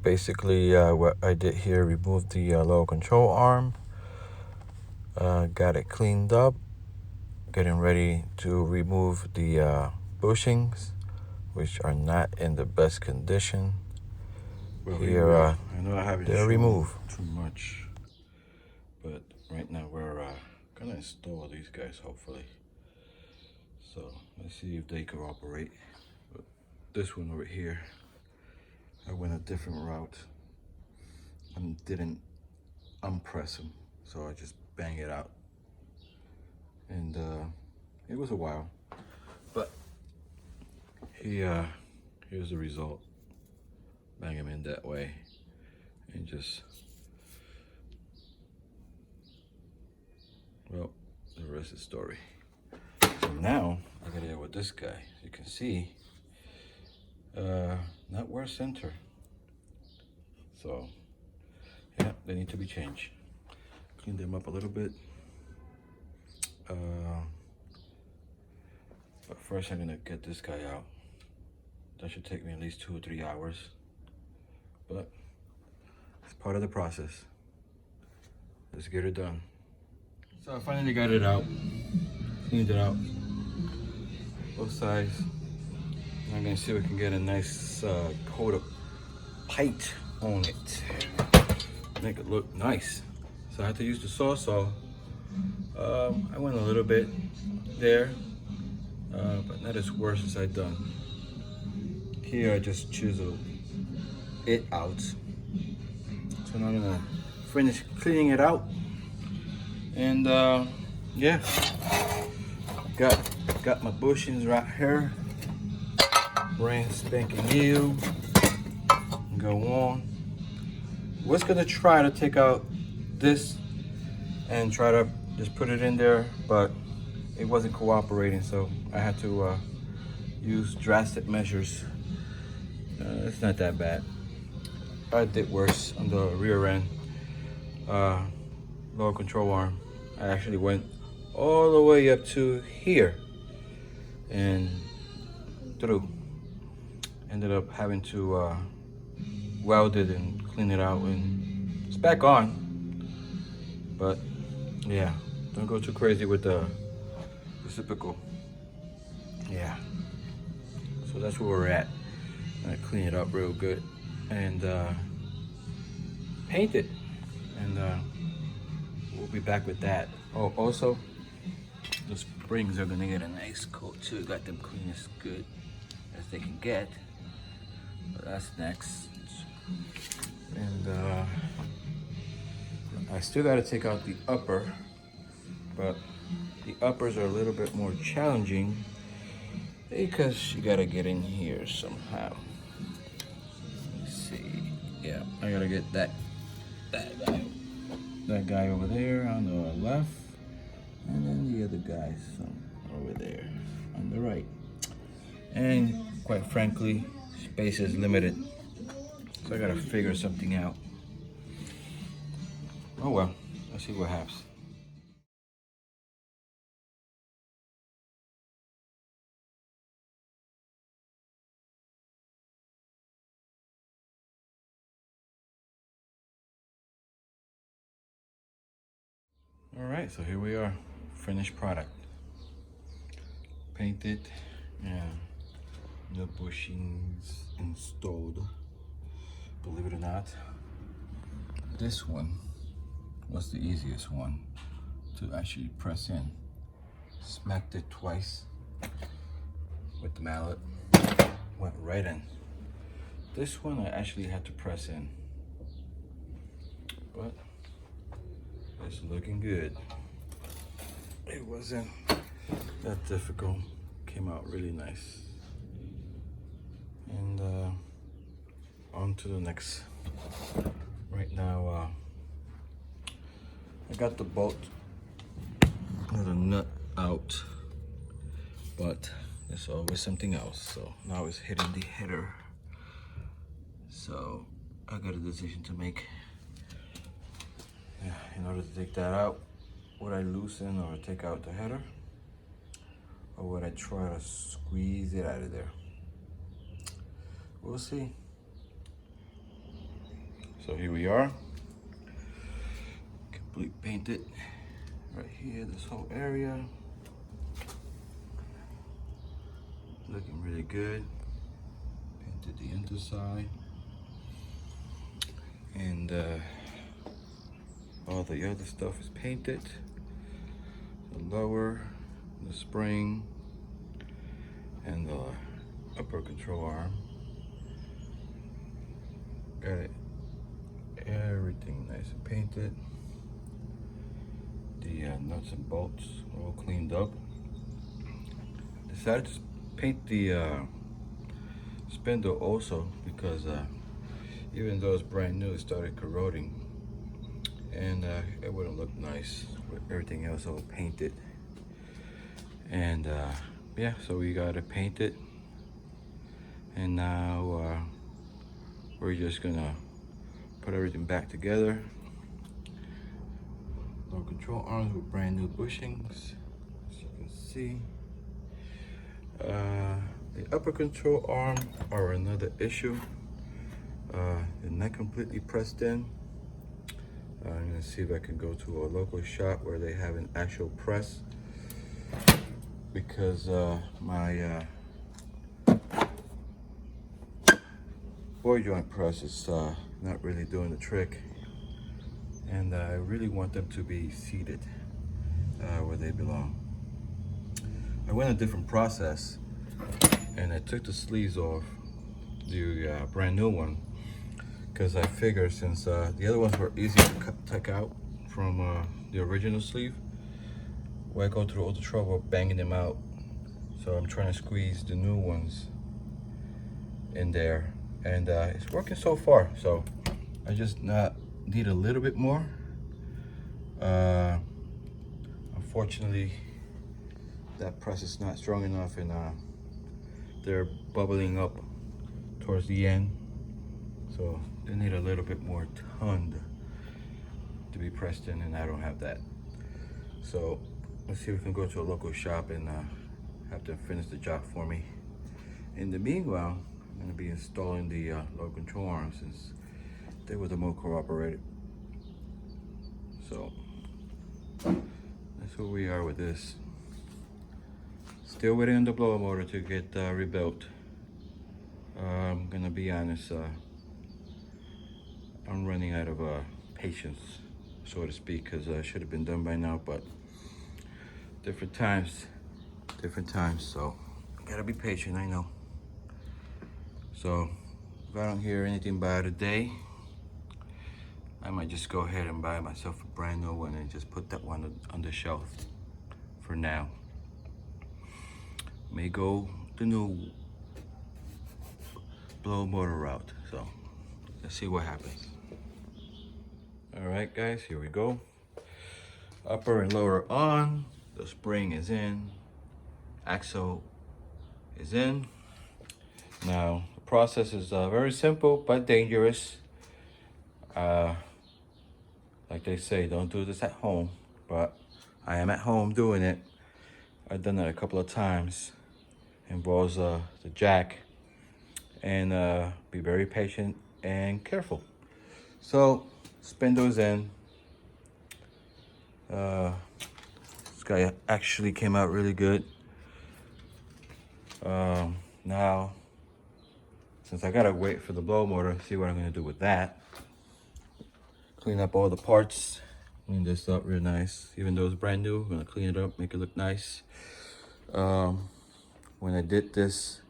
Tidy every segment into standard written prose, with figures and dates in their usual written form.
basically what I did here, removed the lower control arm, got it cleaned up, getting ready to remove the bushings, which are not in the best condition. Well, here I know I haven't they're shown removed too much, but right now we're gonna install these guys, hopefully. So let's see if they cooperate. But this one over here, I went a different route and didn't unpress them, so I just bang it out, and it was a while, but here's the result. Bang them in that way, and just, well, the rest is story. So now I gotta deal with this guy. As you can see, not where center. So yeah, they need to be changed. Clean them up a little bit. But first I'm gonna get this guy out. That should take me at least 2 or 3 hours, but it's part of the process. Let's get it done. So I finally got it out, cleaned it out, both sides. I'm gonna see if we can get a nice coat of paint on it, make it look nice. So I had to use the saw saw. I went a little bit there, but not as worse as I done. Here I just chiseled it out. So now I'm gonna finish cleaning it out, and yeah, got my bushings right here, brand spanking new. Go on. Was gonna try to take out this and try to just put it in there, but it wasn't cooperating, so I had to use drastic measures. It's not that bad. I did worse on the rear end, lower control arm. I actually went all the way up to here and through. Ended up having to weld it and clean it out, and it's back on. But yeah, don't go too crazy with the reciprocal. Yeah, so that's where we're at. I clean it up real good and paint it, and we'll be back with that. Oh, also the springs are gonna get a nice coat too. Got them clean as good as they can get, but that's next. And I still got to take out the upper, but the uppers are a little bit more challenging because you got to get in here somehow. Let's see. Yeah, I got to get that guy over there on the left, and then the other guys over there on the right. And quite frankly, space is limited, so I got to figure something out. Oh well, let's see what happens. All right, so here we are, finished product. Painted, and the bushings installed. Believe it or not, this one was the easiest one to actually press in. Smacked it twice with the mallet, went right in. This one I actually had to press in, but it's looking good. It wasn't that difficult, came out really nice. And on to the next. Right now I got the bolt or the nut out, but there's always something else. So now it's hitting the header. So I got a decision to make. In order to take that out, would I loosen or take out the header, or would I try to squeeze it out of there? We'll see. So here we are, complete painted right here, this whole area. Looking really good. Painted the underside. And all the other stuff is painted. The lower, the spring, and the upper control arm. Got it. Everything nice and painted. The nuts and bolts all cleaned up. Decided to paint the spindle also because even though it's brand new, it started corroding, and it wouldn't look nice with everything else all painted. And yeah, so we got it painted, and now we're just gonna put everything back together. Lower control arms with brand new bushings, as you can see. The upper control arm are another issue. They're not completely pressed in. I'm gonna see if I can go to a local shop where they have an actual press, because my boy joint press is not really doing the trick, and I really want them to be seated where they belong. I went a different process, and I took the sleeves off the brand new one, because I figured since the other ones were easy to take out from the original sleeve, why go through all the trouble of banging them out? So I'm trying to squeeze the new ones in there, and it's working so far. So I just need a little bit more. Unfortunately, that press is not strong enough, and they're bubbling up towards the end. So they need a little bit more toned to be pressed in, and I don't have that. So let's see if we can go to a local shop and have them finish the job for me. In the meanwhile, I'm going to be installing the low control arms, since they were the more cooperative. So that's where we are with this. Still waiting on the blower motor to get rebuilt. I'm gonna be honest, I'm running out of patience, so to speak, because I should have been done by now, but different times, so gotta be patient, I know. So if I don't hear anything by today, I might just go ahead and buy myself a brand new one and just put that one on the shelf for now. May go the new blow motor route, so let's see what happens. All right, guys, here we go. Upper and lower on, the spring is in, axle is in. Now, the process is very simple but dangerous. Like they say, don't do this at home, but I am at home doing it. I've done it a couple of times. Involves the jack, and be very patient and careful. So spindle's in. This guy actually came out really good. Now, since I gotta wait for the blow motor, see what I'm gonna do with that. Clean up all the parts, clean this up real nice. Even though it's brand new, I'm gonna clean it up, make it look nice. When I did this,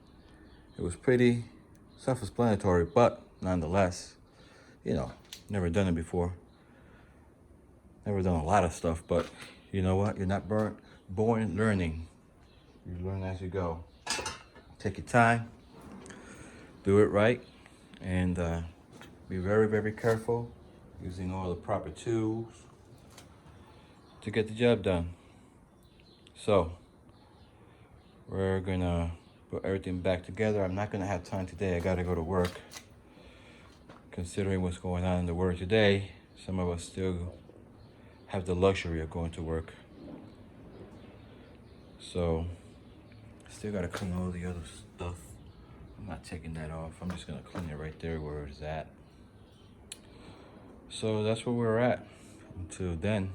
it was pretty self-explanatory, but nonetheless, you know, never done it before. Never done a lot of stuff, but you know what? You're not born learning. You learn as you go. Take your time, do it right, and be very, very careful, using all the proper tools to get the job done. So we're gonna put everything back together. I'm not gonna have time today. I gotta go to work. Considering what's going on in the world today, some of us still have the luxury of going to work. So still gotta clean all the other stuff. I'm not taking that off. I'm just gonna clean it right there where it's at. So that's where we're at. Until then.